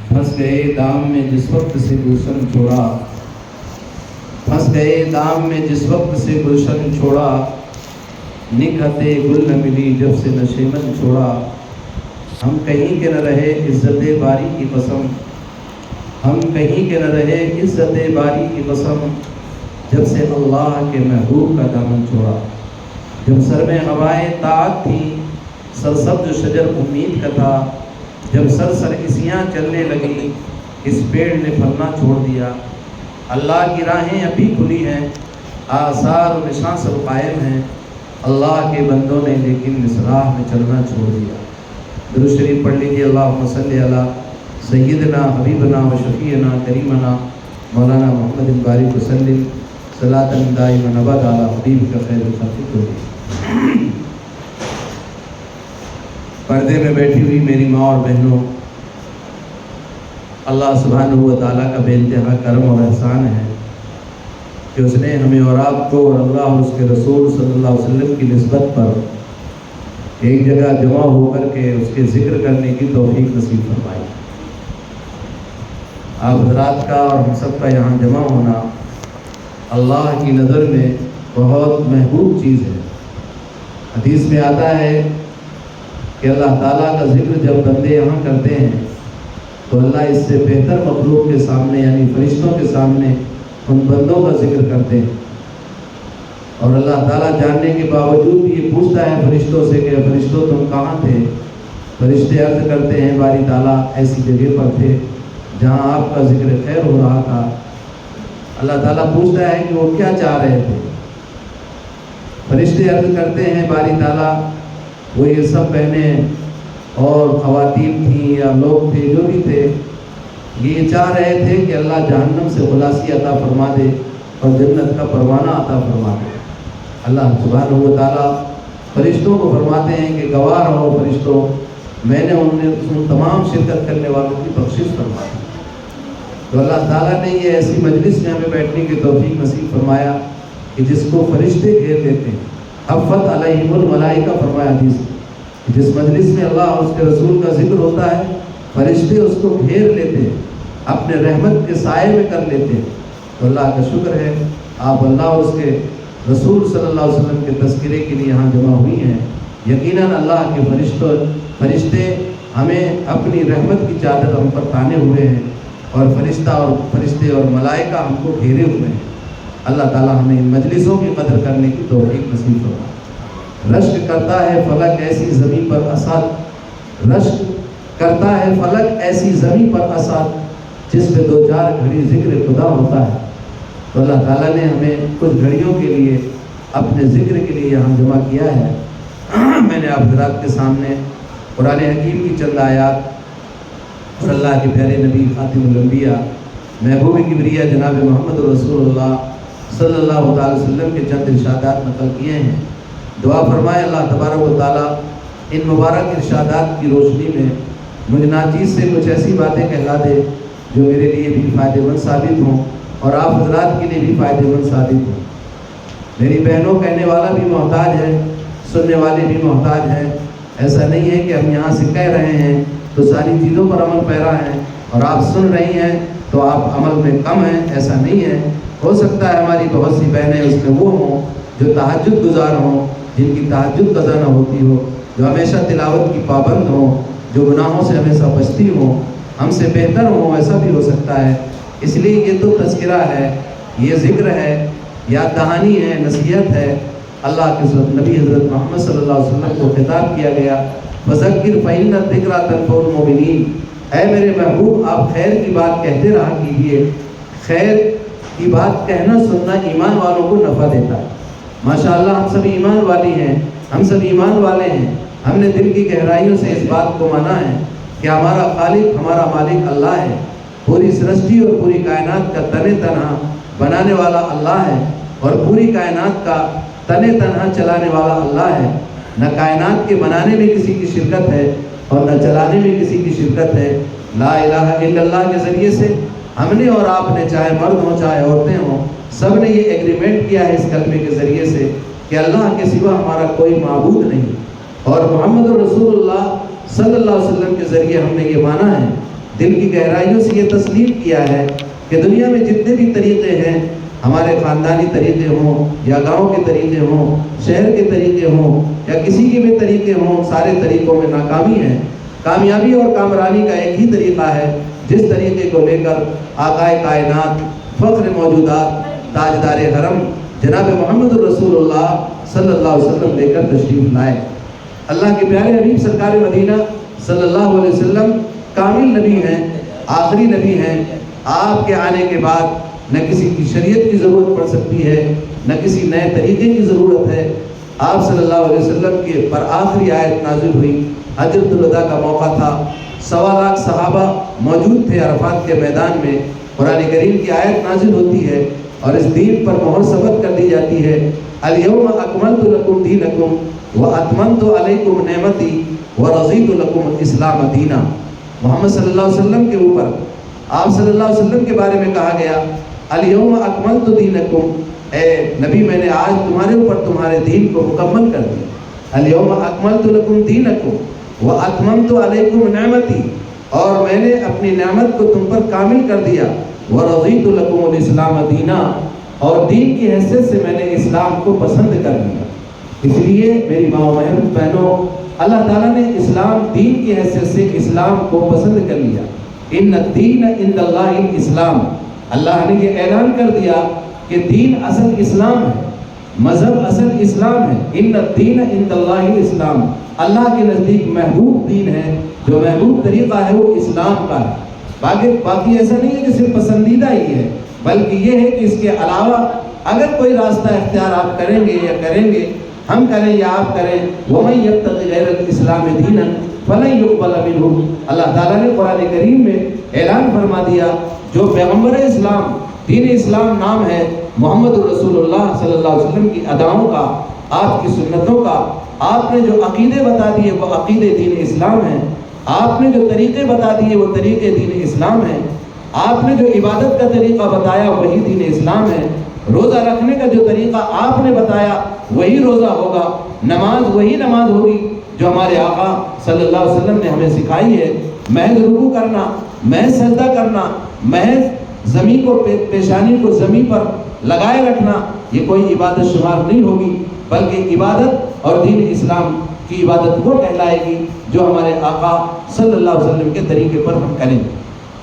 پھنس گئے دام میں جس وقت سے گلشن چھوڑا، پھنس گئے دام میں جس وقت سے گلشن چھوڑا، نکہتے گل نہ ملی جب سے نشیمن چھوڑا۔ ہم کہیں کے نہ رہے عزت باری کی قسم، ہم کہیں کے نہ رہے عزت باری کی قسم، جب سے اللہ کے محبوب کا دامن چھوڑا۔ جب سر میں ہوائیں طاعت تھی، سرسبز شجر امید کا تھا، جب سرسریاں چلنے لگی، اس پیڑ نے پھلنا چھوڑ دیا۔ اللہ کی راہیں ابھی کھلی ہیں، آثار و نشاں سب قائم ہیں، اللہ کے بندوں نے لیکن اس راہ میں چلنا چھوڑ دیا۔ درود شریف پڑھ لیجیے۔ اللہم صلی علی سیدنا حبیبنا و شفیعنا کریمنا مولانا محمد بارک وسلم صلاۃ دائمۃ ابدا علی حبیبک خیر الخلق کلہم۔ پردے میں بیٹھی ہوئی میری ماں اور بہنوں، اللہ سبحانہ و تعالیٰ کا بے انتہا کرم اور احسان ہے کہ اس نے ہمیں اور آپ کو اور اللہ اور اس کے رسول صلی اللہ علیہ وسلم کی نسبت پر ایک جگہ جمع ہو کر کے اس کے ذکر کرنے کی توفیق نصیب فرمائی۔ آپ حضرات کا اور ہم سب کا یہاں جمع ہونا اللہ کی نظر میں بہت محبوب چیز ہے۔ حدیث میں آتا ہے کہ اللہ تعالیٰ کا ذکر جب بندے یہاں کرتے ہیں تو اللہ اس سے بہتر مخلوق کے سامنے یعنی فرشتوں کے سامنے ان بندوں کا ذکر کرتے ہیں، اور اللہ تعالیٰ جاننے کے باوجود بھی یہ پوچھتا ہے فرشتوں سے کہ فرشتوں تم کہاں تھے؟ فرشتے عرض کرتے ہیں باری تعالیٰ ایسی جگہ پر تھے جہاں آپ کا ذکر خیر ہو رہا تھا۔ اللہ تعالیٰ پوچھتا ہے کہ وہ کیا چاہ رہے تھے؟ فرشتے عرض کرتے ہیں باری تعالیٰ وہ یہ سب بہنیں اور خواتین تھیں یا لوگ تھے جو بھی تھے، یہ چاہ رہے تھے کہ اللہ جہنم سے خلاصی عطا فرما دے اور جنت کا پروانہ عطا فرما دے۔ اللہ سبحانہ و تعالیٰ فرشتوں کو فرماتے ہیں کہ گواہ رہو فرشتوں، میں نے ان تمام شرکت کرنے والوں کی بخشش فرما دی۔ تو اللہ تعالیٰ نے یہ ایسی مجلس میں ہمیں بیٹھنے کی توفیق نصیب فرمایا کہ جس کو فرشتے گھیر لیتے ہیں، حفت علیہم الملائکہ فرمایا حدیث میں، جس مجلس میں اللہ اور اس کے رسول کا ذکر ہوتا ہے فرشتے اس کو گھیر لیتے ہیں، اپنے رحمت کے سائے میں کر لیتے ہیں۔ تو اللہ کا شکر ہے آپ اللہ اور اس کے رسول صلی اللہ علیہ وسلم کے تذکرے کے لیے یہاں جمع ہوئی ہیں۔ یقیناً اللہ کے فرشتے ہمیں اپنی رحمت کی چادر ہم پر تانے ہوئے ہیں، اور فرشتے اور ملائکہ ہم کو گھیرے ہوئے ہیں۔ اللہ تعالیٰ ہمیں ان مجلسوں کی قدر کرنے کی توفیق نصیب فرمائے۔ رشک کرتا ہے فلک ایسی زمین پر اسد، رشک کرتا ہے فلک ایسی زمین پر اسد، جس پہ دو چار گھڑی ذکر خدا ہوتا ہے۔ تو اللہ تعالیٰ نے ہمیں کچھ گھڑیوں کے لیے اپنے ذکر کے لیے یہاں جمع کیا ہے۔ میں نے آپ حضرات کے سامنے قرآن حکیم کی چند آیات اور اللہ کے پیارے نبی خاتم الانبیاء محبوب کبریہ جناب محمد رسول اللہ صلی اللہ علیہ وسلم کے چند ارشادات نقل کیے ہیں۔ دعا فرمائے اللہ تبارک و تعالیٰ ان مبارک ارشادات کی روشنی میں مجھ ناچیز سے کچھ ایسی باتیں کہلا دے جو میرے لیے بھی فائدہ مند ثابت ہوں اور آپ حضرات کے لیے بھی فائدہ مند ثابت ہوں۔ میری بہنوں، کہنے والا بھی محتاج ہے، سننے والے بھی محتاج ہیں۔ ایسا نہیں ہے کہ ہم یہاں سے کہہ رہے ہیں تو ساری چیزوں پر عمل پیرا ہیں اور آپ سن رہی ہیں تو آپ عمل میں کم ہیں، ایسا نہیں ہے۔ ہو سکتا ہے ہماری بہت سی بہنیں اس میں وہ ہوں جو تہجد گزار ہوں، جن کی تہجد قضا نہ ہوتی ہو، جو ہمیشہ تلاوت کی پابند ہوں، جو گناہوں سے ہمیشہ بچتی ہوں، ہم سے بہتر ہوں، ایسا بھی ہو سکتا ہے۔ اس لیے یہ تو تذکرہ ہے، یہ ذکر ہے، یاد دہانی ہے، نصیحت ہے۔ اللہ کے نبی حضرت محمد صلی اللہ علیہ وسلم کو خطاب کیا گیا، فذکر فإن الذکریٰ تنفع المؤمنین، اے میرے محبوب آپ خیر کی بات کہتے رہا کیجیے۔ خیر کی بات کہنا سننا ایمان والوں کو نفع دیتا ہے۔ ماشاءاللہ ہم سب ایمان والی ہیں، ہم سب ایمان والے ہیں۔ ہم نے دل کی گہرائیوں سے اس بات کو مانا ہے کہ ہمارا خالق ہمارا مالک اللہ ہے، پوری سرشٹی اور پوری کائنات کا تن تنہا بنانے والا اللہ ہے، اور پوری کائنات کا تن تنہا چلانے والا اللہ ہے۔ نہ کائنات کے بنانے میں کسی کی شرکت ہے اور نہ چلانے میں کسی کی شرکت ہے۔ لا الہ الا اللہ کے ذریعے سے ہم نے اور آپ نے، چاہے مرد ہوں چاہے عورتیں ہوں، سب نے یہ ایگریمنٹ کیا ہے اس کلمے کے ذریعے سے کہ اللہ کے سوا ہمارا کوئی معبود نہیں، اور محمد رسول اللہ صلی اللہ علیہ وسلم کے ذریعے ہم نے یہ مانا ہے دل کی گہرائیوں سے یہ تسلیم کیا ہے کہ دنیا میں جتنے بھی طریقے ہیں، ہمارے خاندانی طریقے ہوں یا گاؤں کے طریقے ہوں، شہر کے طریقے ہوں یا کسی کے بھی طریقے ہوں، سارے طریقوں میں ناکامی ہے۔ کامیابی اور کامرانی کا ایک ہی طریقہ ہے، جس طریقے کو لے کر آقائے کائنات، فخر موجودات، تاجدار حرم جناب محمد رسول اللہ صلی اللہ علیہ وسلم لے کر تشریف لائے۔ اللہ کے پیارے حبیب سرکار مدینہ صلی اللہ علیہ وسلم کامل نبی ہیں، آخری نبی ہیں۔ آپ کے آنے کے بعد نہ کسی کی شریعت کی ضرورت پڑ سکتی ہے، نہ کسی نئے طریقے کی ضرورت ہے۔ آپ صلی اللہ علیہ وسلم کے پر آخری آیت نازل ہوئی، حجۃ الوداع کا موقع تھا، 1.25 لاکھ صحابہ موجود تھے عرفات کے میدان میں۔ قرآن کریم کی آیت نازل ہوتی ہے اور اس دین پر مہر ثبت کر دی جاتی ہے، الیوم اکملت لکم دینکم واتممت علیکم نعمتی ورضیت لکم الاسلام دینا۔ محمد صلی اللہ علیہ وسلم کے اوپر، آپ صلی اللہ علیہ وسلم کے بارے میں کہا گیا، الیوم اکملت دینکم، اے نبی میں نے آج تمہارے اوپر تمہارے دین کو مکمل کر دیا۔ الیوم اکملت لکم دینکم واتممت علیکم نعمتی، اور میں نے اپنی نعمت کو تم پر کامل کر دیا، ورضیت لکم الاسلام دینا، اور دین کی حیثیت سے میں نے اسلام کو پسند کر لیا۔ اس لیے میری ماں بہنوں، اللہ تعالیٰ نے اسلام دین کی حیثیت سے اسلام کو پسند کر لیا۔ ان الدین عند اللہ الاسلام، اللہ نے یہ اعلان کر دیا کہ دین اصل اسلام ہے، مذہب اصل اسلام ہے۔ ان الدین عند اللہ الاسلام، اللہ کے نزدیک محبوب دین ہے، جو محبوب طریقہ ہے وہ اسلام کا ہے۔ باقی ایسا نہیں ہے کہ صرف پسندیدہ ہی ہے، بلکہ یہ ہے کہ اس کے علاوہ اگر کوئی راستہ اختیار آپ کریں گے یا کریں گے، ہم کریں یا آپ کریں، وَمَن يَبْتَغِ غَيْرَ الْإِسْلَامِ دِينًا فَلَن يُقْبَلَ مِنْهُ، اللہ تعالیٰ نے قرآن کریم میں اعلان فرما دیا، جو پیغمبر اسلام، دین اسلام نام ہے، محمد رسول اللہ صلی اللہ علیہ وسلم کی اداؤں کا، آپ کی سنتوں کا، آپ نے جو عقیدے بتا دیے وہ عقیدے دین اسلام ہیں، آپ نے جو طریقے بتا دیے وہ طریقے دین اسلام ہیں، آپ نے جو عبادت کا طریقہ بتایا وہی دین اسلام ہے، روزہ رکھنے کا جو طریقہ آپ نے بتایا وہی روزہ ہوگا، نماز وہی نماز ہوگی جو ہمارے آقا صلی اللہ علیہ وسلم نے ہمیں سکھائی ہے۔ محض رکوع کرنا، محض سجدہ کرنا، محض زمین کو پیشانی کو زمین پر لگائے رکھنا، یہ کوئی عبادت شمار نہیں ہوگی، بلکہ عبادت اور دین اسلام کی عبادت وہ کہلائے گی جو ہمارے آقا صلی اللہ علیہ وسلم کے طریقے پر ہم کریں گے۔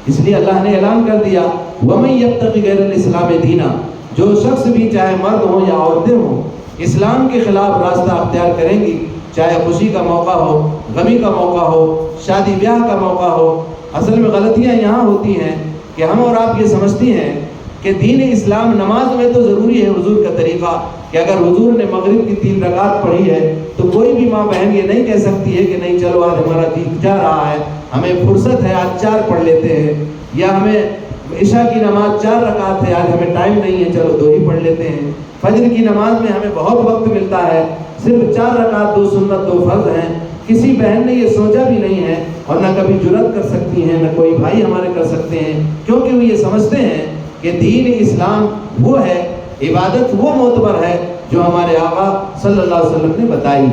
اس لیے اللہ نے اعلان کر دیا، وَمَن يَبْتَغِ غَيْرَ الْإِسْلَامِ دِينًا، جو شخص بھی چاہے مرد ہوں یا عورتیں ہوں اسلام کے خلاف راستہ اختیار کریں گی، چاہے خوشی کا موقع ہو، غمی کا موقع ہو، شادی بیاہ کا موقع ہو۔ اصل میں غلطیاں یہاں ہوتی ہیں کہ ہم اور آپ یہ سمجھتی ہیں کہ دین اسلام نماز میں تو ضروری ہے حضور کا طریقہ، کہ اگر حضور نے مغرب کی 3 رکعت پڑھی ہے تو کوئی بھی ماں بہن یہ نہیں کہہ سکتی ہے کہ نہیں چلو آج ہمارا جی جا رہا ہے، ہمیں فرصت ہے آج 4 پڑھ لیتے ہیں، یا ہمیں عشاء کی نماز 4 رکعت ہے آج ہمیں ٹائم نہیں ہے چلو 2 ہی پڑھ لیتے ہیں، فجر کی نماز میں ہمیں بہت وقت ملتا ہے صرف 4 رکعت 2 سنت 2 فرض ہیں۔ کسی بہن نے یہ سوچا بھی نہیں ہے اور نہ کبھی جرأت کر سکتی ہیں، نہ کوئی بھائی ہمارے کر سکتے ہیں، کیونکہ وہ یہ سمجھتے ہیں کہ دین اسلام وہ ہے، عبادت وہ معتبر ہے جو ہمارے آقا صلی اللہ علیہ وسلم نے بتائی۔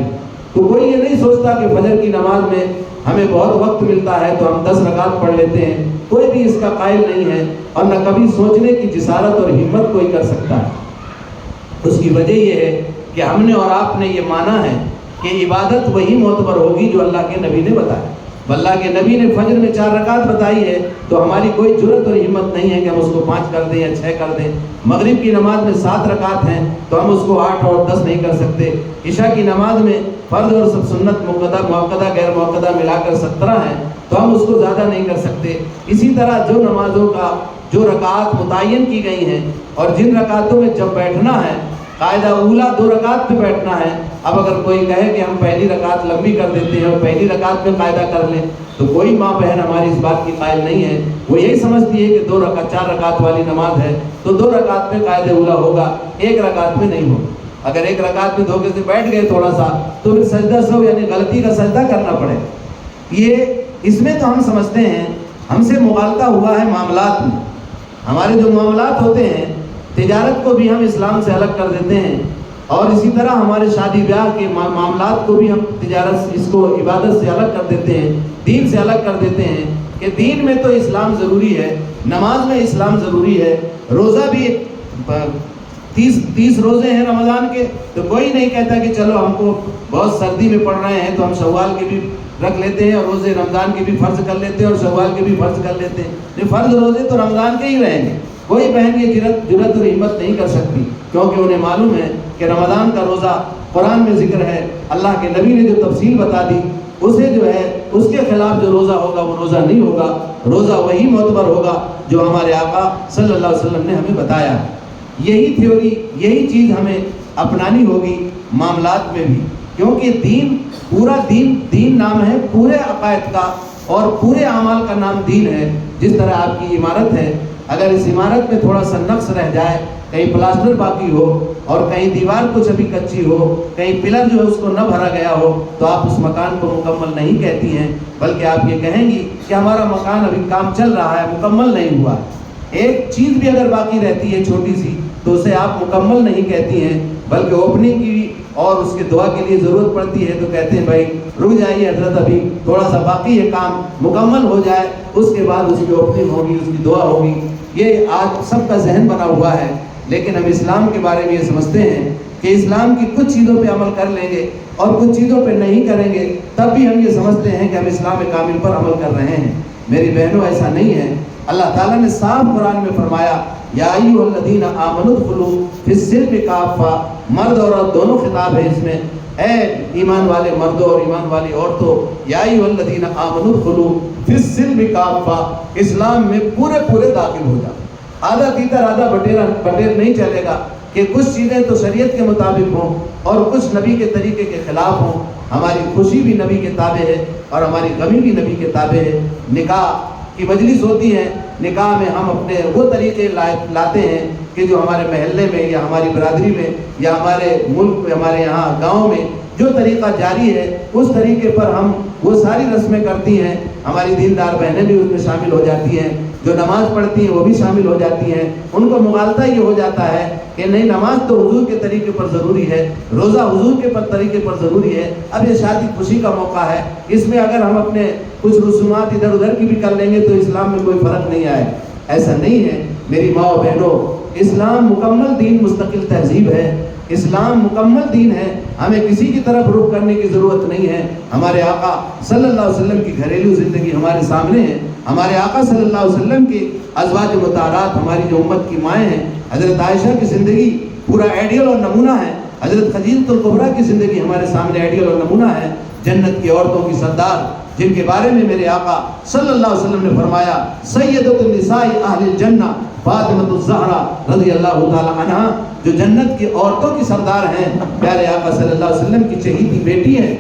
تو کوئی یہ نہیں سوچتا کہ فجر کی نماز میں ہمیں بہت وقت ملتا ہے تو ہم 10 رکعت پڑھ لیتے ہیں، کوئی بھی اس کا قائل نہیں ہے، اور نہ کبھی سوچنے کی جسارت اور ہمت کوئی کر سکتا ہے۔ اس کی وجہ یہ ہے کہ ہم نے اور آپ نے یہ مانا ہے کہ عبادت وہی معتبر ہوگی جو اللہ کے نبی نے بتایا۔ اللہ کے نبی نے فجر میں 4 رکعت بتائی ہے تو ہماری کوئی جرأت اور ہمت نہیں ہے کہ ہم اس کو 5 کر دیں یا 6 کر دیں۔ مغرب کی نماز میں 7 رکعت ہیں تو ہم اس کو 8 اور 10 نہیں کر سکتے۔ عشاء کی نماز میں فرض اور سنت موقدہ غیر موقدہ ملا کر 17 ہیں تو ہم اس کو زیادہ نہیں کر سکتے۔ اسی طرح جو نمازوں کا جو رکعات متعین کی گئی ہیں اور جن رکعتوں میں جب بیٹھنا ہے، قاعدہ اولا 2 رکعت پہ بیٹھنا ہے۔ اب اگر کوئی کہے کہ ہم پہلی رکعت لمبی کر دیتے ہیں اور پہلی رکعت پہ قاعدہ کر لیں تو کوئی ماں بہن ہماری اس بات کی قائل نہیں ہے، وہ یہی سمجھتی ہے کہ 4 رکعت والی نماز ہے تو 2 رکعت پہ قاعدہ اولا ہوگا، 1 رکعت میں نہیں ہوگا۔ اگر 1 رکعت میں دھوکے سے بیٹھ گئے تھوڑا سا تو پھر سجدہ سہو یعنی غلطی کا سجدہ کرنا پڑے۔ یہ اس میں تو ہم سمجھتے ہیں ہم سے مغالطہ ہوا ہے معاملات میں، ہمارے جو معاملات ہوتے ہیں تجارت کو بھی ہم اسلام سے الگ کر دیتے ہیں، اور اسی طرح ہمارے شادی بیاہ کے معاملات کو بھی ہم تجارت اس کو عبادت سے الگ کر دیتے ہیں، دین سے الگ کر دیتے ہیں کہ دین میں تو اسلام ضروری ہے، نماز میں اسلام ضروری ہے، روزہ بھی 30 روزے ہیں رمضان کے، تو کوئی نہیں کہتا کہ چلو ہم کو بہت سردی میں پڑ رہے ہیں تو ہم شوال کے بھی رکھ لیتے ہیں اور روزے رمضان کے بھی فرض کر لیتے ہیں اور شوال کے بھی فرض کر لیتے ہیں۔ یہ فرض روزے تو رمضان کے ہی رہیں گے، کوئی بہن یہ جرأت اور ہمت نہیں کر سکتی، کیونکہ انہیں معلوم ہے کہ رمضان کا روزہ قرآن میں ذکر ہے، اللہ کے نبی نے جو تفصیل بتا دی، اسے جو ہے اس کے خلاف جو روزہ ہوگا وہ روزہ نہیں ہوگا، روزہ وہی معتبر ہوگا جو ہمارے آقا صلی اللہ علیہ وسلم نے ہمیں بتایا۔ یہی تھیوری، یہی چیز ہمیں اپنانی ہوگی معاملات میں بھی، کیونکہ دین، پورا دین نام ہے پورے عقائد کا اور پورے اعمال کا نام دین ہے۔ جس طرح آپ کی عمارت ہے، اگر اس عمارت میں تھوڑا سا نقص رہ جائے، کہیں پلاسٹر باقی ہو اور کہیں دیوار کچھ ابھی کچی ہو، کہیں پلر جو ہے اس کو نہ بھرا گیا ہو، تو آپ اس مکان کو مکمل نہیں کہتی ہیں، بلکہ آپ یہ کہیں گی کہ ہمارا مکان ابھی کام چل رہا ہے، مکمل نہیں ہوا۔ ایک چیز بھی اگر باقی رہتی ہے چھوٹی سی تو اسے آپ مکمل نہیں کہتی ہیں، بلکہ اوپننگ کی اور اس کے دعا کے لیے ضرورت پڑتی ہے تو کہتے ہیں بھائی رک جائیے حضرت، ابھی تھوڑا سا باقی ہے، کام مکمل ہو جائے اس کے بعد اس کی اوپننگ ہوگی، اس کی دعا ہوگی۔ یہ آج سب کا ذہن بنا ہوا ہے، لیکن ہم اسلام کے بارے میں یہ سمجھتے ہیں کہ اسلام کی کچھ چیزوں پہ عمل کر لیں گے اور کچھ چیزوں پہ نہیں کریں گے، تب بھی ہم یہ سمجھتے ہیں کہ ہم اسلام کامل پر عمل کر رہے ہیں۔ میری بہنوں، ایسا نہیں ہے۔ اللہ تعالیٰ نے صاف قرآن میں فرمایا، یا ایھا الذین آمنوا ادخلوا فی السلم کافہ، مرد اور عورت دونوں خطاب ہے اس میں، اے ایمان والے مردوں اور ایمان والی عورتوں، یا ایھا الذین آمنوا ادخلوا فی السلم کافہ، اسلام میں پورے داخل ہو جاؤ۔ آدھا تیتر آدھا بٹیر نہیں چلے گا کہ کچھ چیزیں تو شریعت کے مطابق ہوں اور کچھ نبی کے طریقے کے خلاف ہوں۔ ہماری خوشی بھی نبی کے تابع ہے اور ہماری غمی بھی نبی کے تابع ہے۔ نکاح کی مجلس ہوتی ہے، نکاح میں ہم اپنے وہ طریقے لاتے ہیں کہ جو ہمارے محلے میں یا ہماری برادری میں یا ہمارے ملک میں، ہمارے یہاں گاؤں میں جو طریقہ جاری ہے اس طریقے پر ہم وہ ساری رسمیں کرتی ہیں۔ ہماری دیندار بہنیں بھی اس میں شامل ہو جاتی ہیں، جو نماز پڑھتی ہیں وہ بھی شامل ہو جاتی ہیں۔ ان کو مغالطہ یہ ہو جاتا ہے کہ نہیں، نماز تو حضور کے طریقے پر ضروری ہے، روزہ حضور کے طریقے پر ضروری ہے، اب یہ شادی خوشی کا موقع ہے، اس میں اگر ہم اپنے کچھ رسومات ادھر ادھر کی بھی کر لیں گے تو اسلام میں کوئی فرق نہیں آئے۔ ایسا نہیں ہے میری ماں و بہنوں، اسلام مکمل دین، مستقل تہذیب ہے، اسلام مکمل دین ہے، ہمیں کسی کی طرف رخ کرنے کی ضرورت نہیں ہے۔ ہمارے آقا صلی اللہ علیہ وسلم کی گھریلو زندگی ہمارے سامنے ہے، ہمارے آقا صلی اللہ علیہ وسلم کی ازواج مطہرات، ہماری جو امت کی مائیں ہیں، حضرت عائشہ کی زندگی پورا آئیڈیل اور نمونہ ہے، حضرت خدیجہ الکبریٰ کی زندگی ہمارے سامنے آئیڈیل اور نمونہ ہے، جنت کی عورتوں کی سردار، جن کے بارے میں میرے آقا صلی اللہ علیہ وسلم نے فرمایا، سیدۃ النساء اہل الجنہ فاطمۃ الزہرا رضی اللہ تعالی عنہا، جو جنت کی عورتوں کی سردار ہیں، پیارے آقا صلی اللہ علیہ وسلم کی چہیتی بیٹی ہیں،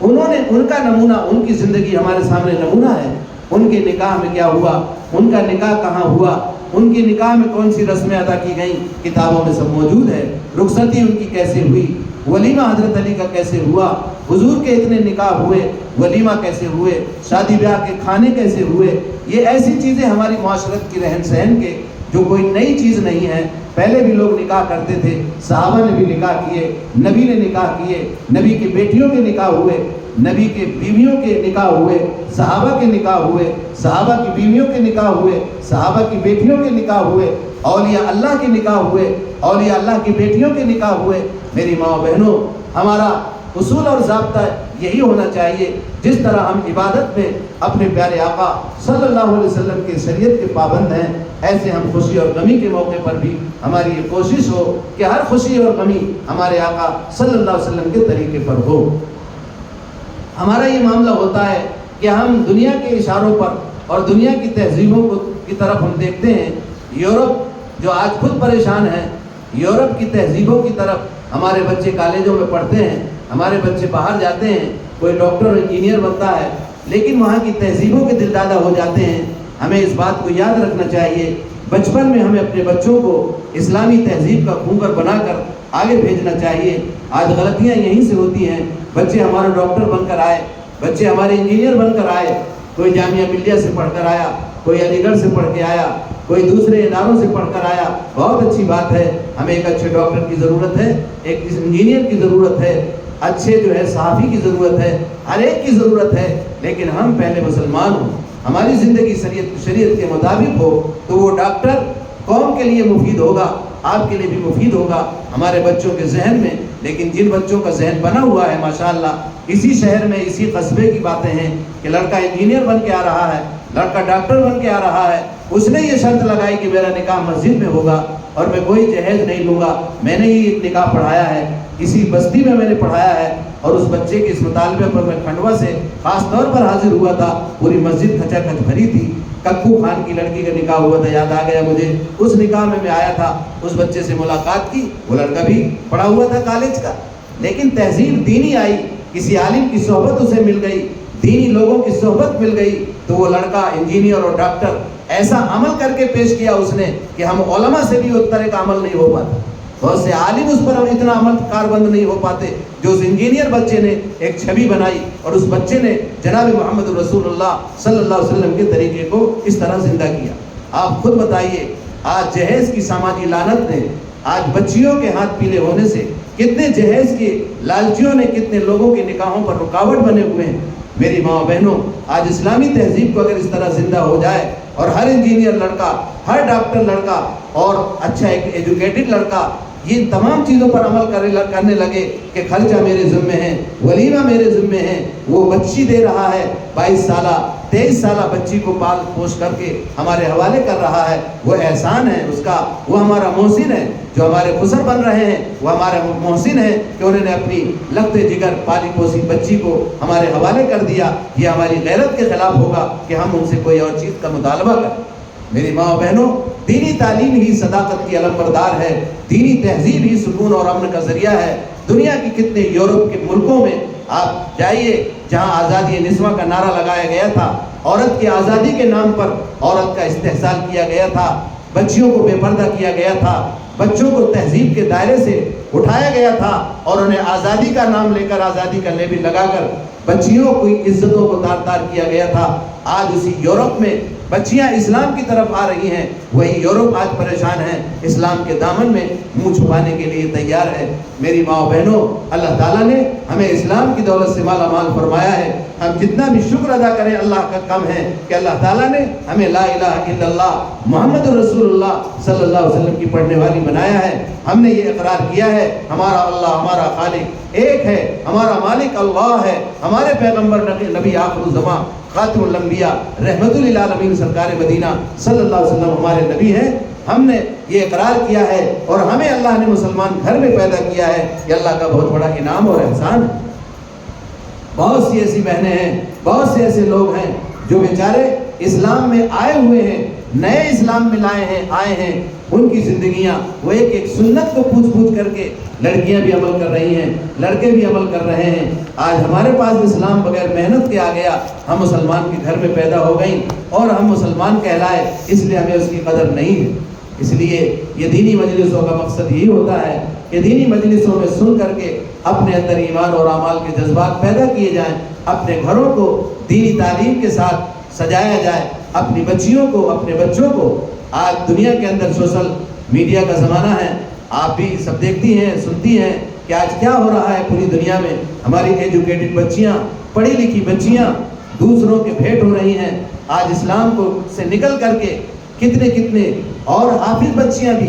انہوں نے، ان کا نمونہ، ان کی زندگی ہمارے سامنے نمونہ ہے۔ ان کے نکاح میں کیا ہوا، ان کا نکاح کہاں ہوا، ان کے نکاح میں کون سی رسمیں ادا کی گئیں، کتابوں میں سب موجود ہے۔ رخصتی ان کی کیسے ہوئی، ولیمہ حضرت علی کا کیسے ہوا، حضور کے اتنے نکاح ہوئے، ولیمہ کیسے ہوئے، شادی بیاہ کے کھانے کیسے ہوئے، یہ ایسی چیزیں ہماری معاشرت کی رہن سہن کے جو کوئی نئی چیز نہیں ہے۔ پہلے بھی لوگ نکاح کرتے تھے، صحابہ نے بھی نکاح کیے، نبی نے نکاح کیے، نبی کی بیٹیوں کے نکاح ہوئے، نبی کے بیویوں کے نکاح ہوئے، صحابہ کے نکاح ہوئے، صحابہ کی بیویوں کے نکاح ہوئے، صحابہ کی بیٹیوں کے نکاح ہوئے، اولیاء اللہ کے نکاح ہوئے، اولیاء اللہ کی بیٹیوں کے نکاح ہوئے۔ میری ماں و بہنوں، ہمارا اصول اور ضابطہ یہی ہونا چاہیے، جس طرح ہم عبادت میں اپنے پیارے آقا صلی اللہ علیہ وسلم کی شریعت کے پابند ہیں، ایسے ہم خوشی اور غمی کے موقع پر بھی ہماری یہ کوشش ہو کہ ہر خوشی اور غمی ہمارے آقا صلی اللہ علیہ وسلم کے طریقے پر ہو۔ ہمارا یہ معاملہ ہوتا ہے کہ ہم دنیا کے اشاروں پر اور دنیا کی تہذیبوں کی طرف ہم دیکھتے ہیں۔ یورپ جو آج خود پریشان ہے، یورپ کی تہذیبوں کی طرف ہمارے بچے کالجوں میں پڑھتے ہیں، ہمارے بچے باہر جاتے ہیں، کوئی ڈاکٹر انجینئر بنتا ہے، لیکن وہاں کی تہذیبوں کے دلدادہ ہو جاتے ہیں۔ ہمیں اس بات کو یاد رکھنا چاہیے، بچپن میں ہمیں اپنے بچوں کو اسلامی تہذیب کا کھونگر بنا کر آگے بھیجنا چاہیے۔ آج غلطیاں یہیں سے ہوتی ہیں، بچے ہمارے ڈاکٹر بن کر آئے، بچے ہمارے انجینئر بن کر آئے، کوئی جامعہ ملیہ سے پڑھ کر آیا، کوئی علی گڑھ سے پڑھ کے آیا، کوئی دوسرے اداروں سے پڑھ کر آیا، بہت اچھی بات ہے، ہمیں ایک اچھے ڈاکٹر کی ضرورت ہے، ایک انجینئر کی ضرورت ہے، اچھے جو ہے صحافی کی ضرورت ہے، ہر ایک کی ضرورت ہے، لیکن ہم پہلے مسلمان ہوں، ہماری زندگی شریعت کے مطابق ہو تو وہ ڈاکٹر قوم کے لیے مفید ہوگا، آپ کے لیے بھی مفید ہوگا، ہمارے بچوں کے ذہن میں۔ لیکن جن بچوں کا ذہن بنا ہوا ہے ماشاءاللہ، اسی شہر میں اسی قصبے کی باتیں ہیں کہ لڑکا انجینئر بن کے آ رہا ہے، لڑکا ڈاکٹر بن کے آ رہا ہے، اس نے یہ شرط لگائی کہ میرا نکاح مسجد میں ہوگا اور میں کوئی جہیز نہیں لوں گا، میں نے ہی نکاح پڑھایا ہے، اسی بستی میں میں نے پڑھایا ہے۔ اور اس بچے کے اس مطالبے پر میں کھنڈوا سے خاص طور پر حاضر ہوا تھا، پوری مسجد کھچا کھچ بھری تھی۔ ککو خان کی لڑکی کا نکاح ہوا تھا، یاد آ گیا مجھے، اس نکاح میں میں آیا تھا، اس بچے سے ملاقات کی، وہ لڑکا بھی پڑھا ہوا تھا کالج کا، لیکن تہذیب دینی آئی، کسی عالم کی صحبت اسے مل گئی، دینی لوگوں کی صحبت مل گئی، تو وہ لڑکا انجینئر اور ڈاکٹر ایسا عمل کر کے پیش کیا اس نے کہ ہم علماء سے بھی اس طرح کا عمل نہیں ہو پاتا، بہت سے عالم اس پر اتنا عمل کاربند نہیں ہو پاتے جو اس انجینئر بچے نے ایک چھوی بنائی، اور اس بچے نے جناب محمد رسول اللہ صلی اللہ علیہ وسلم کے طریقے کو اس طرح زندہ کیا۔ آپ خود بتائیے، آج جہیز کی سماجی لعنت نے، آج بچیوں کے ہاتھ پیلے ہونے سے کتنے جہیز کے لالچیوں نے کتنے لوگوں کے نکاحوں پر رکاوٹ بنے ہوئے ہیں۔ میری ماں بہنوں، آج اسلامی تہذیب کو اگر اس طرح زندہ ہو جائے اور ہر انجینئر لڑکا، ہر ڈاکٹر لڑکا اور اچھا ایک ایجوکیٹڈ لڑکا یہ تمام چیزوں پر عمل کرنے لگے کہ خرچہ میرے ذمے ہے، ولیمہ میرے ذمے ہے، وہ بچی دے رہا ہے 22 سالہ 23 سالہ بچی کو پال پوش کر کے ہمارے حوالے کر رہا ہے، وہ احسان ہے اس کا، وہ ہمارا محسن ہے، جو ہمارے خسر بن رہے ہیں وہ ہمارے محسن ہیں کہ انہوں نے اپنی لگتے جگر پالی پوسی بچی کو ہمارے حوالے کر دیا۔ یہ ہماری غیرت کے خلاف ہوگا کہ ہم ان سے کوئی اور چیز کا مطالبہ کریں۔ میری ماں و بہنوں، دینی تعلیم ہی صداقت کی علمبردار ہے، دینی تہذیب ہی سکون اور امن کا ذریعہ ہے۔ دنیا کی کتنے یورپ کے ملکوں میں آپ جائیے جہاں آزادی نسواں کا نعرہ لگایا گیا تھا، عورت کی آزادی کے نام پر عورت کا استحصال کیا گیا تھا، بچیوں کو بے پردہ کیا گیا تھا، بچوں کو تہذیب کے دائرے سے اٹھایا گیا تھا اور انہیں آزادی کا نام لے کر، آزادی کا لیبل لگا کر بچیوں کی عزتوں کو تار تار کیا گیا تھا۔ آج اسی یورپ میں بچیاں اسلام کی طرف آ رہی ہیں، وہی یورپ آج پریشان ہے، اسلام کے دامن میں منہ چھپانے کے لیے تیار ہے۔ میری ماں و بہنوں، اللہ تعالیٰ نے ہمیں اسلام کی دولت سے مالا مال فرمایا ہے، ہم جتنا بھی شکر ادا کریں اللہ کا کم ہے کہ اللہ تعالیٰ نے ہمیں لا الہ الا اللہ محمد رسول اللہ صلی اللہ علیہ وسلم کی پڑھنے والی بنایا ہے۔ ہم نے یہ اقرار کیا ہے ہمارا اللہ، ہمارا خالق ایک ہے، ہمارا مالک اللہ ہے، ہمارے پیغمبر نبی آخر الزمان خاتم الانبیاء رحمت للعالمین سرکار مدینہ صلی اللہ علیہ وسلم ہمارے نبی ہیں۔ ہم نے یہ اقرار کیا ہے اور ہمیں اللہ نے مسلمان گھر میں پیدا کیا ہے، یہ اللہ کا بہت بڑا انعام اور احسان ہے۔ بہت سی ایسی بہنیں ہیں، بہت سے ایسے لوگ ہیں جو بیچارے اسلام میں آئے ہوئے ہیں، نئے اسلام میں آئے ہیں، ان کی زندگیاں وہ ایک سنت کو پوچھ پوچھ کر کے لڑکیاں بھی عمل کر رہی ہیں، لڑکے بھی عمل کر رہے ہیں۔ آج ہمارے پاس اسلام بغیر محنت کے آ گیا، ہم مسلمان کے گھر میں پیدا ہو گئیں اور ہم مسلمان کہلائے، اس لیے ہمیں اس کی قدر نہیں ہے۔ اس لیے یہ دینی مجلسوں کا مقصد یہی ہوتا ہے کہ دینی مجلسوں میں سن کر کے اپنے اندر ایمان اور اعمال کے جذبات پیدا کیے جائیں، اپنے گھروں کو دینی تعلیم کے ساتھ سجایا جائے، اپنی بچیوں کو، اپنے بچوں کو۔ آج دنیا کے اندر سوشل میڈیا کا زمانہ ہے، آپ بھی سب دیکھتی ہیں، سنتی ہیں کہ آج کیا ہو رہا ہے پوری دنیا میں۔ ہماری ایجوکیٹڈ بچیاں، پڑھی لکھی بچیاں دوسروں کے بھیٹ ہو رہی ہیں۔ آج اسلام کو سے نکل کر کے کتنے اور حافظ بچیاں بھی،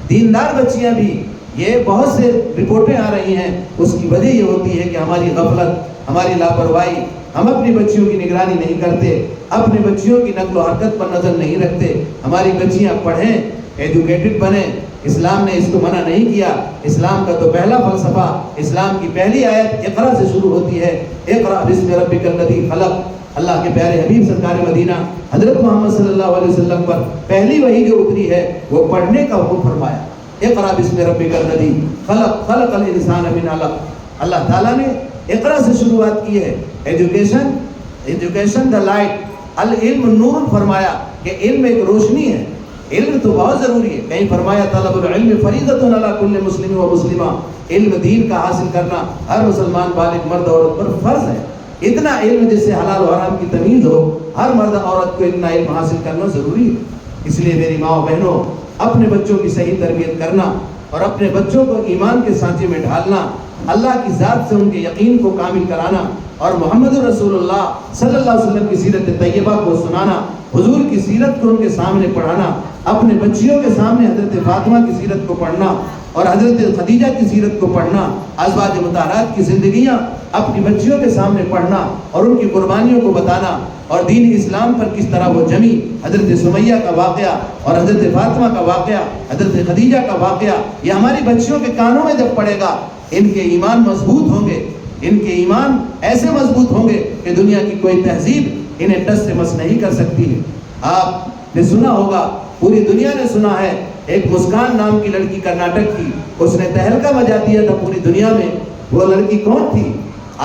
دیندار بچیاں بھی، یہ بہت سے رپورٹیں آ رہی ہیں۔ اس کی وجہ یہ ہوتی ہے کہ ہماری غفلت، ہماری لاپرواہی، ہم اپنی بچیوں کی نگرانی نہیں کرتے، اپنے بچیوں کی نقل و حرکت پر نظر نہیں رکھتے۔ ہماری بچیاں پڑھیں، ایجوکیٹڈ بنیں۔ اسلام نے اس کو منع نہیں کیا۔ اسلام کا تو پہلا فلسفہ، اسلام کی پہلی آیت اقرا سے شروع ہوتی ہے، اقرا بسم ربک الذی خلق۔ اللہ کے پیارے حبیب سرکار مدینہ حضرت محمد صلی اللہ علیہ وسلم پر پہلی وحی جو اتری ہے وہ پڑھنے کا حکم فرمایا، اقرا بسم ربک الذی خلق، خلق الانسان من علق۔ اللہ تعالیٰ نے اقرا سے شروعات کی ہے۔ ایجوکیشن دا لائٹ، العلم نور فرمایا کہ علم ایک روشنی ہے، علم تو بہت ضروری ہے۔ کہیں فرمایا طلب العلم فریضۃ علی کل مسلم و مسلمہ، علم دین کا حاصل کرنا ہر مسلمان بالغ مرد عورت پر فرض ہے۔ اتنا علم جس سے حلال و حرام کی تمیز ہو، ہر مرد عورت کو اتنا علم حاصل کرنا ضروری ہے۔ اس لیے میری ماں و بہنوں، اپنے بچوں کی صحیح تربیت کرنا اور اپنے بچوں کو ایمان کے سانچے میں ڈھالنا، اللہ کی ذات سے ان کے یقین کو کامل کرانا، اور محمد رسول اللہ صلی اللہ علیہ وسلم کی سیرت طیبہ کو سنانا، حضور کی سیرت کو ان کے سامنے پڑھانا، اپنے بچیوں کے سامنے حضرت فاطمہ کی سیرت کو پڑھنا اور حضرت خدیجہ کی سیرت کو پڑھنا، ازواج مطہرات کی زندگیاں اپنی بچیوں کے سامنے پڑھنا اور ان کی قربانیوں کو بتانا، اور دین اسلام پر کس طرح وہ جمی، حضرت سمیہ کا واقعہ اور حضرت فاطمہ کا واقعہ، حضرت خدیجہ کا واقعہ، یہ ہماری بچیوں کے کانوں میں جب پڑے گا، ان کے ایمان مضبوط ہوں گے، ان کے ایمان ایسے مضبوط ہوں گے کہ دنیا کی کوئی تہذیب انہیں ٹس سے مس نہیں کر سکتی ہے۔ آپ نے سنا ہوگا، پوری دنیا نے سنا ہے، ایک مسکان نام کی لڑکی کرناٹک کی، اس نے تہلکہ مچا دیا تھا پوری دنیا میں۔ وہ لڑکی کون تھی؟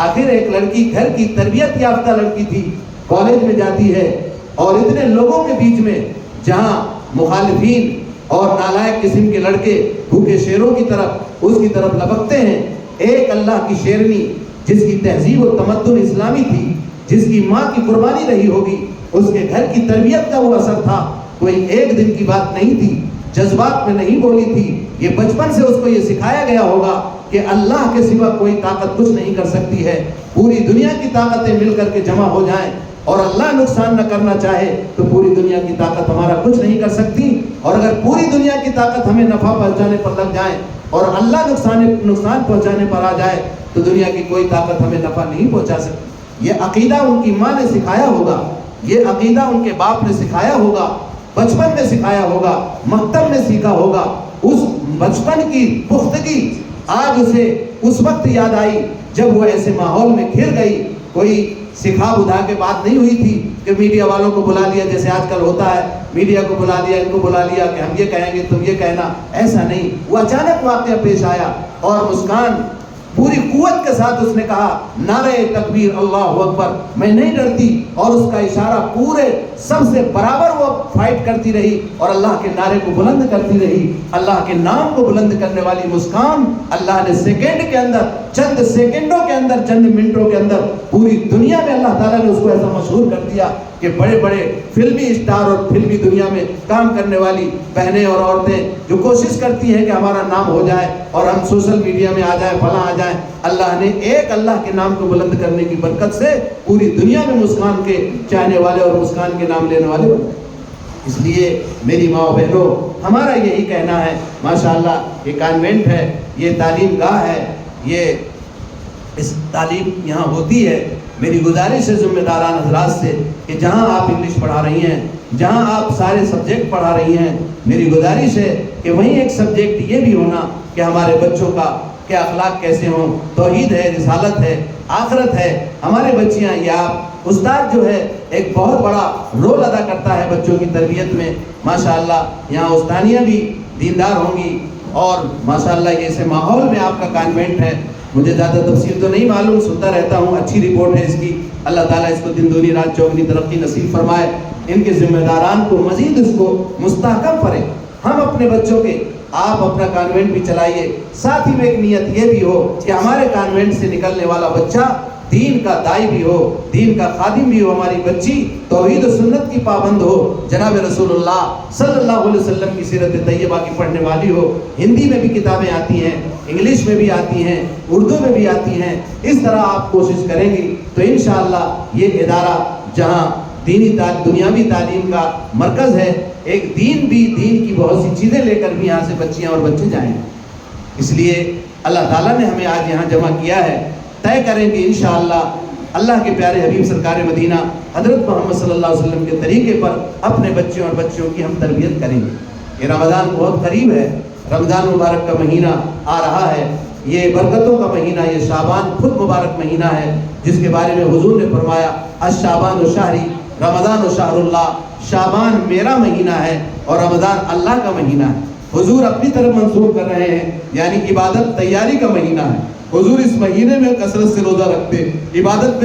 آخر ایک لڑکی گھر کی تربیت یافتہ لڑکی تھی، کالج میں جاتی ہے اور اتنے لوگوں کے بیچ میں جہاں مخالفین اور نالائق قسم کے لڑکے بھوکے شیروں کی طرف اس کی طرف لپکتے ہیں، ایک اللہ کی شیرنی جس کی تہذیب و تمدن اسلامی تھی، جس کی ماں کی قربانی رہی ہوگی، اس کے گھر کی تربیت کا وہ اثر تھا، کوئی ایک دن کی بات نہیں تھی، جذبات میں نہیں بولی تھی، یہ بچپن سے اس کو یہ سکھایا گیا ہوگا کہ اللہ کے سوا کوئی طاقت کچھ نہیں کر سکتی ہے، پوری دنیا کی طاقتیں مل کر کے جمع ہو جائیں اور اللہ نقصان نہ کرنا چاہے تو پوری دنیا کی طاقت ہمارا کچھ نہیں کر سکتی، اور اگر پوری دنیا کی طاقت ہمیں نفع پہنچانے پر لگ جائے اور اللہ نقصان پہنچانے پر آ جائے تو دنیا کی کوئی طاقت ہمیں نفع نہیں پہنچا سکتی۔ یہ عقیدہ ان کی ماں نے سکھایا ہوگا، یہ عقیدہ ان کے باپ نے سکھایا ہوگا، بچپن میں سکھایا ہوگا، مکتب میں سیکھا ہوگا، اس بچپن کی پختگی آج اسے اس وقت یاد آئی جب وہ ایسے ماحول میں گھر گئی۔ کوئی سکھا بدھا کے بات نہیں ہوئی تھی کہ میڈیا والوں کو بلا لیا، جیسے آج کل ہوتا ہے، میڈیا کو بلا لیا، ان کو بلا لیا کہ ہم یہ کہیں گے تم یہ کہنا، ایسا نہیں، وہ اچانک واقعہ پیش آیا اور مسکان پوری قوت کے ساتھ اس نے کہا نعرہ تکبیر اللہ اکبر، میں نہیں ڈرتی، اور اس کا اشارہ پورے سب سے برابر وہ فائٹ کرتی رہی اور اللہ کے نعرے کو بلند کرتی رہی۔ اللہ کے نام کو بلند کرنے والی مسکان اللہ نے سیکنڈ کے اندر، چند سیکنڈوں کے اندر، چند منٹوں کے اندر پوری دنیا میں اللہ تعالیٰ نے اس کو ایسا مشہور کر دیا کہ بڑے بڑے فلمی اسٹار اور فلمی دنیا میں کام کرنے والی بہنیں اور عورتیں جو کوشش کرتی ہیں کہ ہمارا نام ہو جائے اور ہم سوشل میڈیا میں آ جائیں، فلاں آ جائیں، اللہ نے ایک اللہ کے نام کو بلند کرنے کی برکت سے پوری دنیا میں مسکان کے چاہنے والے اور مسکان کے نام لینے والے بن گئے۔ اس لیے میری ماں و بہنوں، ہمارا یہی کہنا ہے، ماشاءاللہ یہ کانوینٹ ہے، یہ تعلیم گاہ ہے، یہ اس تعلیم یہاں ہوتی ہے۔ میری گزارش ہے ذمہ داران حضرات سے کہ جہاں آپ انگلش پڑھا رہی ہیں، جہاں آپ سارے سبجیکٹ پڑھا رہی ہیں، میری گزارش ہے کہ وہیں ایک سبجیکٹ یہ بھی ہونا کہ ہمارے بچوں کا کہ اخلاق کیسے ہوں، توحید ہے، رسالت ہے، آخرت ہے۔ ہمارے بچیاں، یا استاد جو ہے ایک بہت بڑا رول ادا کرتا ہے بچوں کی تربیت میں، ماشاءاللہ یہاں استانیاں بھی دیندار ہوں گی، اور ماشاءاللہ یہ ایسے ماحول میں آپ کا کانوینٹ ہے۔ مجھے زیادہ تفصیل تو نہیں معلوم، سنتا رہتا ہوں، اچھی رپورٹ ہے اس کی، اللہ تعالیٰ اس کو دن دونی رات چوگنی ترقی نصیب فرمائے، ان کے ذمہ داران کو مزید اس کو مستحکم کریں۔ ہم اپنے بچوں کے، آپ اپنا کانوینٹ بھی چلائیے، ساتھ ہی میں ایک نیت یہ بھی ہو کہ ہمارے کانوینٹ سے نکلنے والا بچہ دین کا دائی بھی ہو، دین کا خادم بھی ہو، ہماری بچی توحید و سنت کی پابند ہو، جناب رسول اللہ صلی اللہ علیہ وسلم کی سیرت طیبہ کی پڑھنے والی ہو۔ ہندی میں بھی کتابیں آتی ہیں، انگلش میں بھی آتی ہیں، اردو میں بھی آتی ہیں، اس طرح آپ کوشش کریں گی تو انشاءاللہ یہ ادارہ جہاں دنیاوی تعلیم کا مرکز ہے، ایک دین کی بہت سی چیزیں لے کر بھی یہاں سے بچیاں اور بچے جائیں۔ اس لیے اللہ تعالیٰ نے ہمیں آج یہاں جمع کیا ہے، طے کریں کہ انشاءاللہ اللہ کے پیارے حبیب سرکار مدینہ حضرت محمد صلی اللہ علیہ وسلم کے طریقے پر اپنے بچوں اور بچیوں کی ہم تربیت کریں گے۔ یہ رمضان بہت قریب ہے، رمضان مبارک کا مہینہ آ رہا ہے، یہ برکتوں کا مہینہ، یہ شعبان خود مبارک مہینہ ہے، جس کے بارے میں حضور نے فرمایا الشعبان شہری رمضان شہر اللہ، شعبان میرا مہینہ ہے اور رمضان اللہ کا مہینہ ہے۔ حضور اپنی طرف منسوخ کر رہے ہیں، یعنی عبادت تیاری کا مہینہ ہے۔ حضور اس مہینے میں کثرت سے روزہ رکھتے، عبادت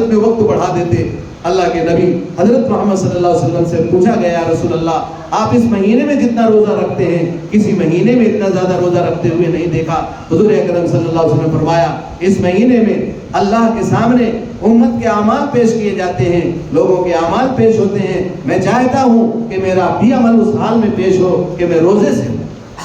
میں وقت بڑھا دیتے۔ اللہ کے نبی حضرت محمد صلی اللہ علیہ وسلم سے پوچھا گیا یا رسول اللہ آپ اس مہینے میں جتنا روزہ رکھتے ہیں کسی مہینے میں اتنا زیادہ روزہ رکھتے ہوئے نہیں دیکھا۔ حضور اکرم صلی اللہ علیہ وسلم نے فرمایا اس مہینے میں اللہ کے سامنے امت کے اعمال پیش کیے جاتے ہیں، لوگوں کے اعمال پیش ہوتے ہیں، میں چاہتا ہوں کہ میرا بھی عمل اس حال میں پیش ہو کہ میں روزے سے ہوں۔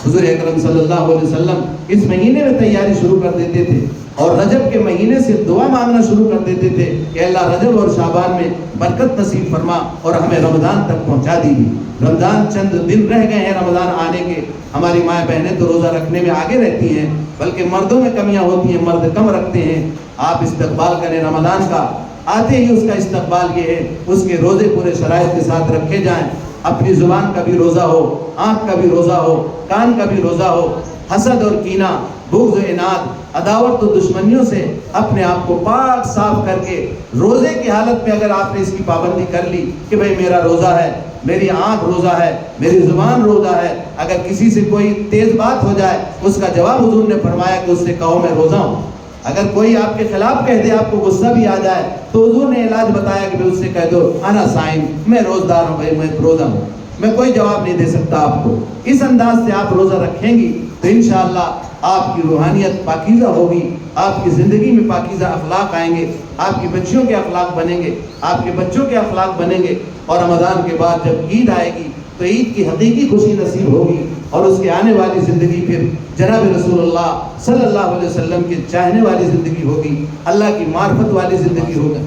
حضور اکرم صلی اللہ علیہ وسلم اس مہینے میں تیاری شروع کر دیتے تھے۔ اور رجب کے مہینے سے دعا مانگنا شروع کر دیتے تھے کہ اللہ رجب اور شعبان میں برکت نصیب فرما اور ہمیں رمضان تک پہنچا دیجیے۔ رمضان چند دن رہ گئے ہیں رمضان آنے کے، ہماری مائیں بہنیں تو روزہ رکھنے میں آگے رہتی ہیں، بلکہ مردوں میں کمیاں ہوتی ہیں، مرد کم رکھتے ہیں۔ آپ استقبال کریں رمضان کا، آتے ہی اس کا استقبال یہ ہے اس کے روزے پورے شرائط کے ساتھ رکھے جائیں۔ اپنی زبان کا بھی روزہ ہو، آنکھ کا بھی روزہ ہو، کان کا بھی روزہ ہو، حسد اور کینہ، بغض و اناد، عداوت و دشمنیوں سے اپنے آپ کو پاک صاف کر کے روزے کی حالت میں اگر آپ نے اس کی پابندی کر لی کہ بھئی میرا روزہ ہے، میری آنکھ روزہ ہے، میری زبان روزہ ہے، اگر کسی سے کوئی تیز بات ہو جائے اس کا جواب حضور نے فرمایا کہ اس سے کہو میں روزہ ہوں۔ اگر کوئی آپ کے خلاف کہہ دے، آپ کو غصہ بھی آ جائے، تو حضور نے علاج بتایا کہ اس سے کہہ دو انا صائم، میں روزدار ہوں، بھائی میں روزہ ہوں، میں کوئی جواب نہیں دے سکتا آپ کو۔ اس انداز سے آپ روزہ رکھیں گی تو انشاءاللہ آپ کی روحانیت پاکیزہ ہوگی، آپ کی زندگی میں پاکیزہ اخلاق آئیں گے، آپ کی بچیوں کے اخلاق بنیں گے، آپ کے بچوں کے اخلاق بنیں گے، اور رمضان کے بعد جب عید آئے گی تو عید کی حقیقی خوشی نصیب ہوگی، اور اس کے آنے والی زندگی پھر جناب رسول اللہ صلی اللہ علیہ وسلم کے چاہنے والی زندگی ہوگی، اللہ کی معرفت والی زندگی ہوگی،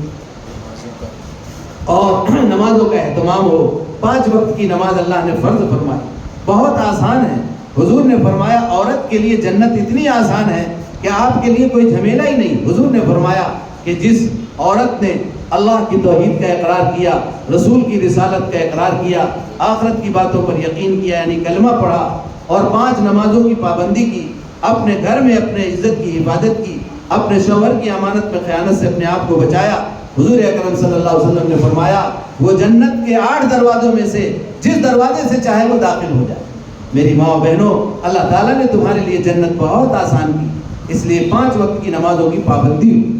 اور نمازوں کا اہتمام ہو۔ 5 وقت کی نماز اللہ نے فرض فرمائی، بہت آسان ہے۔ حضور نے فرمایا عورت کے لیے جنت اتنی آسان ہے کہ آپ کے لیے کوئی جھمیلا ہی نہیں۔ حضور نے فرمایا کہ جس عورت نے اللہ کی توحید کا اقرار کیا، رسول کی رسالت کا اقرار کیا، آخرت کی باتوں پر یقین کیا، یعنی کلمہ پڑھا، اور 5 نمازوں کی پابندی کی، اپنے گھر میں اپنے عزت کی حفاظت کی، اپنے شوہر کی امانت میں خیانت سے اپنے آپ کو بچایا، حضور اکرم صلی اللہ علیہ وسلم نے فرمایا وہ جنت کے 8 دروازوں میں سے جس دروازے سے چاہے وہ داخل ہو جائے۔ میری ماں و بہنوں، اللہ تعالیٰ نے تمہارے لیے جنت بہت آسان کی، اس لیے 5 وقت کی نمازوں کی پابندی ہو۔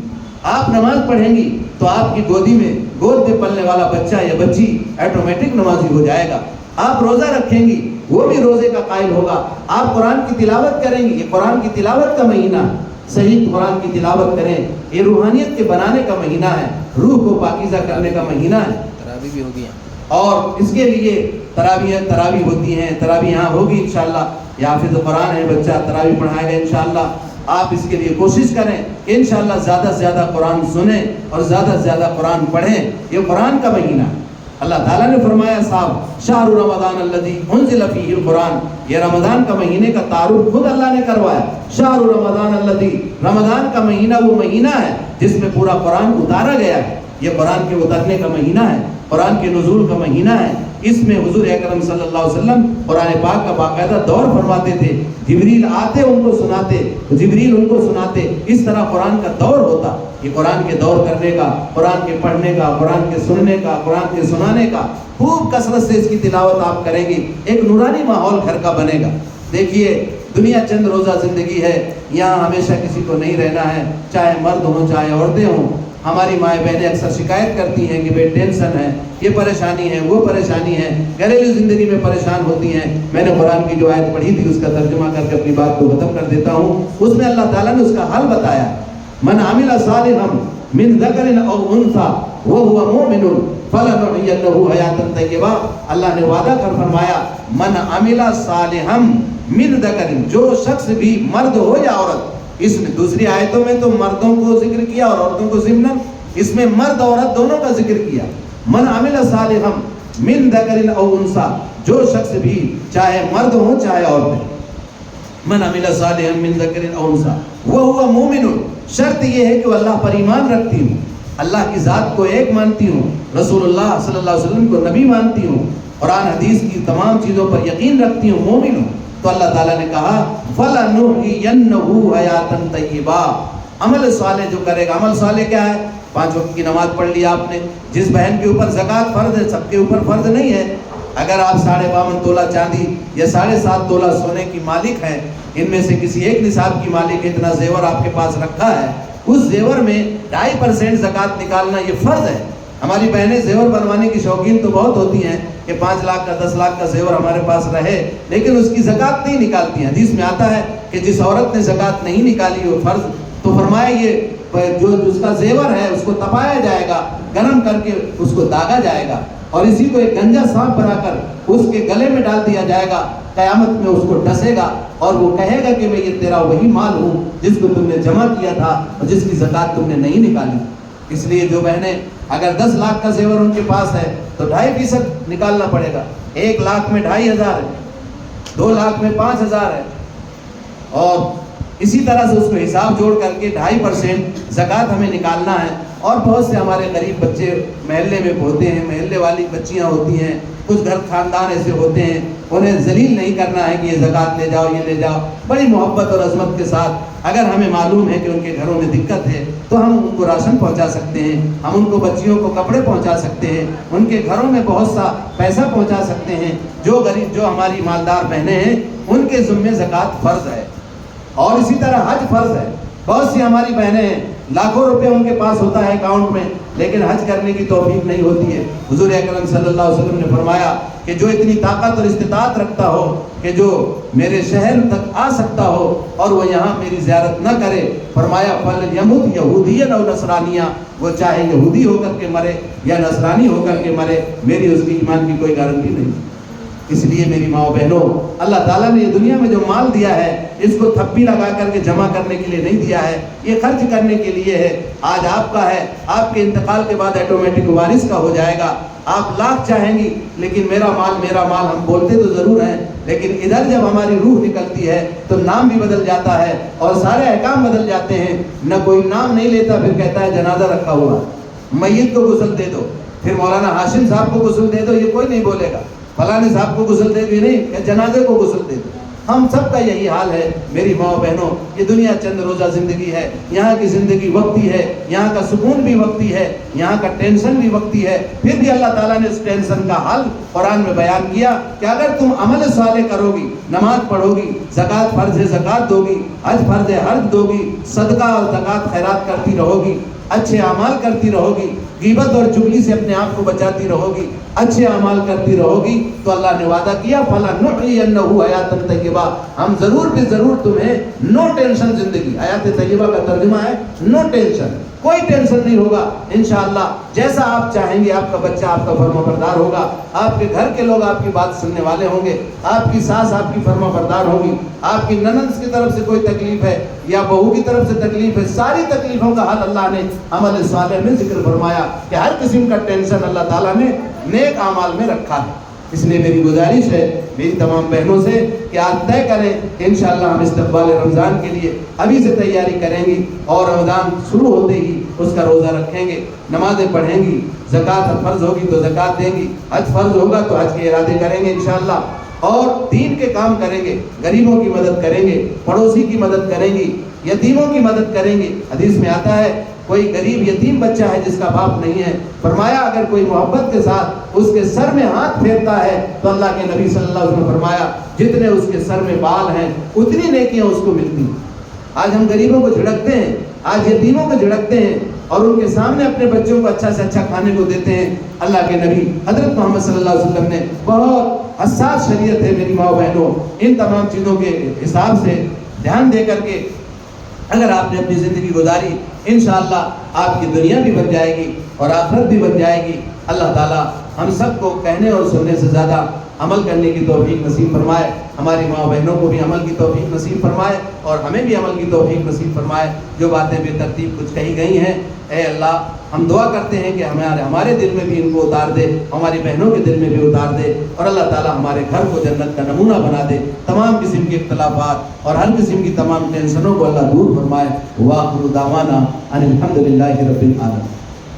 آپ نماز پڑھیں گی تو آپ کی گودی میں گود میں پلنے والا بچہ یا بچی ایٹومیٹک نمازی ہو جائے گا۔ آپ روزہ رکھیں گی، وہ بھی روزے کا قائل ہوگا۔ آپ قرآن کی تلاوت کریں گی، یہ قرآن کی تلاوت کا مہینہ ہے، صحیح قرآن کی تلاوت کریں، یہ روحانیت کے بنانے کا مہینہ ہے، روح کو پاکیزہ کرنے کا مہینہ ہے۔ تراویح بھی ہوگی، اور اس کے لیے تراویح ہوتی ہیں، تراویح یہاں ہوگی انشاءاللہ۔ یہ حافظ قرآن ہے بچہ، تراویح پڑھائے گا انشاءاللہ۔ آپ اس کے لیے کوشش کریں کہ انشاءاللہ زیادہ سے زیادہ قرآن سنیں اور زیادہ سے زیادہ قرآن پڑھیں، یہ قرآن کا مہینہ ہے۔ اللہ تعالیٰ نے فرمایا صاحب شہر رمضان الذی انزل فیہ القرآن، یہ رمضان کا مہینے کا تعارف خود اللہ نے کروایا۔ شہر رمضان الذی، رمضان کا مہینہ وہ مہینہ ہے جس میں پورا قرآن اتارا گیا ہے، یہ قرآن کے اترنے کا مہینہ ہے، قرآن کے نزول کا مہینہ ہے۔ اس میں حضور اکرم صلی اللہ علیہ وسلم قرآن پاک کا باقاعدہ دور فرماتے تھے، جبریل آتے ان کو سناتے، جبریل ان کو سناتے، اس طرح قرآن کا دور ہوتا۔ یہ قرآن کے دور کرنے کا، قرآن کے پڑھنے کا، قرآن کے سننے کا، قرآن کے سنانے کا، خوب کثرت سے اس کی تلاوت آپ کریں گی، ایک نورانی ماحول گھر کا بنے گا۔ دیکھیے دنیا چند روزہ زندگی ہے، یہاں ہمیشہ کسی کو نہیں رہنا ہے، چاہے مرد ہوں چاہے عورتیں ہوں۔ ہماری مائیں بہنیں اکثر شکایت کرتی ہیں کہ بے ٹینشن ہے، یہ پریشانی ہے، وہ پریشانی ہے، گھریلو زندگی میں پریشان ہوتی ہیں۔ میں نے قرآن کی جو آیت پڑھی تھی اس کا ترجمہ کر کے اپنی بات کو ختم کر دیتا ہوں۔ اس میں اللہ تعالیٰ نے اس کا حل بتایا، من عمل صالحا من ذکر او انثی وهو مؤمن فلنحینہ حیاۃ طیبہ۔ اللہ نے وعدہ کر فرمایا من عمل صالحا من ذکر، جو شخص بھی مرد ہو یا عورت، اس میں دوسری آیتوں میں تو مردوں کو ذکر کیا اور عورتوں کو ضمناً، اس میں مرد عورت دونوں کا ذکر کیا۔ من عمل صالحا من ذکر او انثی، جو شخص بھی چاہے مرد ہو چاہے عورت، من عمل صالحا من ذکر او انثی وهو مؤمن، شرط یہ ہے کہ وہ اللہ پر ایمان رکھتی ہوں، اللہ کی ذات کو ایک مانتی ہوں، رسول اللہ صلی اللہ علیہ وسلم کو نبی مانتی ہوں، قرآن حدیث کی تمام چیزوں پر یقین رکھتی ہوں، مومن ہوں، تو اللہ تعالیٰ نے کہا فَلَنُحْيِيَنَّهُ حَيَاةً طَيِّبَةً۔ عمل صالح جو کرے گا، عمل صالح کیا ہے؟ 5 وقت کی نماز پڑھ لی آپ نے، جس بہن کے اوپر زکوٰۃ فرض ہے، سب کے اوپر فرض نہیں ہے۔ اگر آپ 52.5 تولہ چاندی یا 7.5 تولہ سونے کی مالک ہیں، ان میں سے کسی ایک نصاب کی مالک ہے، اتنا زیور آپ کے پاس رکھا ہے، اس زیور میں 2.5% زکوٰۃ نکالنا یہ فرض ہے۔ ہماری بہنیں زیور بنوانے کی شوقین تو بہت ہوتی ہیں کہ 5 لاکھ کا 10 لاکھ کا زیور ہمارے پاس رہے، لیکن اس کی زکوٰۃ نہیں نکالتی ہیں۔ حدیث میں آتا ہے کہ جس عورت نے زکوٰۃ نہیں نکالی وہ فرض، تو فرمایا یہ جو اس کا زیور ہے اس کو تپایا جائے گا، گرم کر کے اس کو داغا جائے گا، اور اسی کو ایک گنجا سانپ بنا کر اس کے گلے میں ڈال دیا جائے گا، قیامت میں اس کو ڈسے گا اور وہ کہے گا کہ میں یہ تیرا وہی مال ہوں جس کو تم نے جمع کیا تھا اور جس کی زکوٰۃ تم نے نہیں نکالی۔ اس لیے جو بہنیں اگر 10 لاکھ کا زیور ان کے پاس ہے تو 2.5% نکالنا پڑے گا۔ 1 لاکھ میں 2,500 ہے، 2 لاکھ میں 5,000 ہے، اور اسی طرح سے اس کو حساب جوڑ کر کے 2.5% زکوٰۃ ہمیں نکالنا ہے۔ اور بہت سے ہمارے غریب بچے محلے میں ہوتے ہیں، محلے والی بچیاں ہوتی ہیں، کچھ گھر خاندان ایسے ہوتے ہیں، انہیں ذلیل نہیں کرنا ہے کہ یہ زکوٰۃ لے جاؤ، یہ لے جاؤ۔ بڑی محبت اور عظمت کے ساتھ اگر ہمیں معلوم ہے کہ ان کے گھروں میں دقت ہے تو ہم ان کو راشن پہنچا سکتے ہیں، ہم ان کو بچیوں کو کپڑے پہنچا سکتے ہیں، ان کے گھروں میں بہت سا پیسہ پہنچا سکتے ہیں۔ جو غریب، جو ہماری مالدار بہنیں ہیں ان کے ذمے زکوٰۃ فرض ہے، اور اسی طرح حج فرض ہے۔ بہت سی ہماری بہنیں ہیں، لاکھوں روپے ان کے پاس ہوتا ہے اکاؤنٹ میں، لیکن حج کرنے کی توفیق نہیں ہوتی ہے۔ حضور اکرم صلی اللہ علیہ وسلم نے فرمایا کہ جو اتنی طاقت اور استطاعت رکھتا ہو کہ جو میرے شہر تک آ سکتا ہو اور وہ یہاں میری زیارت نہ کرے، فرمایا فَلْيَمُتْ يَهُودِيًّا أَوْ نَصْرَانِيًّا، وہ چاہے یہودی ہو کر کے مرے یا نصرانی ہو کر کے مرے، میری اس کی ایمان کی کوئی گارنٹی نہیں۔ اس لیے میری ماں و بہنوں، اللہ تعالیٰ نے یہ دنیا میں جو مال دیا ہے اس کو تھپی لگا کر کے جمع کرنے کے لیے نہیں دیا ہے، یہ خرچ کرنے کے لیے ہے۔ آج آپ کا ہے، آپ کے انتقال کے بعد آٹومیٹک وارث کا ہو جائے گا۔ آپ لاکھ چاہیں گی لیکن میرا مال ہم بولتے تو ضرور ہیں، لیکن ادھر جب ہماری روح نکلتی ہے تو نام بھی بدل جاتا ہے اور سارے احکام بدل جاتے ہیں۔ نہ کوئی نام نہیں لیتا، پھر کہتا ہے جنازہ رکھا ہوا، میت کو غسل دے دو، پھر مولانا ہاشم صاحب کو غسل دے دو، یہ کوئی نہیں بولے گا، فلانے صاحب کو غسل دے بھی نہیں کہ جنازے کو غسل دے دو۔ ہم سب کا یہی حال ہے میری ماں و بہنوں۔ یہ دنیا چند روزہ زندگی ہے، یہاں کی زندگی وقتی ہے، یہاں کا سکون بھی وقتی ہے، یہاں کا ٹینشن بھی وقتی ہے۔ پھر بھی اللہ تعالیٰ نے اس ٹینشن کا حل قرآن میں بیان کیا کہ اگر تم عمل صالح کرو گی، نماز پڑھو گی، زکوٰۃ فرض ہے زکوٰۃ دو گی، حج فرض ہے حج دو گی، صدقہ اور زکوٰۃ خیرات کرتی رہو گی، اچھے اعمال کرتی رہو گی، غیبت اور چغلی سے اپنے آپ کو بچاتی رہو گی، اچھے اعمال کرتی رہو گی، تو اللہ نے وعدہ کیا فَلَنُحْيِيَنَّهُ حَيَاةً طَيِّبَةً، ہم ضرور بھی ضرور تمہیں نو ٹینشن زندگی، حیات طیبہ کا ترجمہ ہے نو ٹینشن، کوئی ٹینشن نہیں ہوگا انشاءاللہ۔ جیسا آپ چاہیں گے آپ کا بچہ آپ کا فرما بردار ہوگا، آپ کے گھر کے لوگ آپ کی بات سننے والے ہوں گے، آپ کی ساس آپ کی فرما بردار ہوگی، آپ کی ننند کی طرف سے کوئی تکلیف ہے یا بہو کی طرف سے تکلیف ہے، ساری تکلیفوں کا حل اللہ نے عمل صالح میں ذکر فرمایا کہ ہر قسم کا ٹینشن اللہ تعالیٰ نے نیک اعمال میں رکھا ہے۔ اس لیے میری گزارش ہے میری تمام بہنوں سے کہ آج طے کریں کہ انشاءاللہ ہم استقبال رمضان کے لیے ابھی سے تیاری کریں گی، اور رمضان شروع ہوتے ہی اس کا روزہ رکھیں گے، نمازیں پڑھیں گی، زکوٰۃ فرض ہوگی تو زکوٰۃ دیں گی، حج فرض ہوگا تو حج کے ارادے کریں گے انشاءاللہ، اور دین کے کام کریں گے، غریبوں کی مدد کریں گے، پڑوسی کی مدد کریں گی، یتیموں کی مدد کریں گے۔ حدیث میں آتا ہے کوئی غریب یتیم بچہ ہے جس کا باپ نہیں ہے، فرمایا اگر کوئی محبت کے ساتھ اس کے سر میں ہاتھ پھیرتا ہے تو اللہ کے نبی صلی اللہ علیہ وسلم نے فرمایا جتنے اس کے سر میں بال ہیں اتنی نیکیاں اس کو ملتی ہیں۔ آج ہم غریبوں کو جھڑکتے ہیں، آج یتیموں کو جھڑکتے ہیں اور ان کے سامنے اپنے بچوں کو اچھا سے اچھا کھانے کو دیتے ہیں۔ اللہ کے نبی حضرت محمد صلی اللہ علیہ وسلم نے بہت حساس شریعت ہے میری ماں بہنوں، ان تمام چیزوں کے حساب سے دھیان دے کر کے اگر آپ نے اپنی زندگی گزاری انشاءاللہ آپ کی دنیا بھی بن جائے گی اور آخرت بھی بن جائے گی۔ اللہ تعالیٰ ہم سب کو کہنے اور سننے سے زیادہ عمل کرنے کی توفیق نصیب فرمائے، ہماری ماں بہنوں کو بھی عمل کی توفیق نصیب فرمائے اور ہمیں بھی عمل کی توفیق نصیب فرمائے۔ جو باتیں بے ترتیب کچھ کہی گئی ہیں، اے اللہ ہم دعا کرتے ہیں کہ ہمارے دل میں بھی ان کو اتار دے، ہماری بہنوں کے دل میں بھی اتار دے، اور اللہ تعالیٰ ہمارے گھر کو جنت کا نمونہ بنا دے۔ تمام قسم کے اختلافات اور ہر قسم کی تمام ٹینشنوں کو اللہ دور فرمائے۔ وآخر دعوانا ان الحمد للہ رب العالمین۔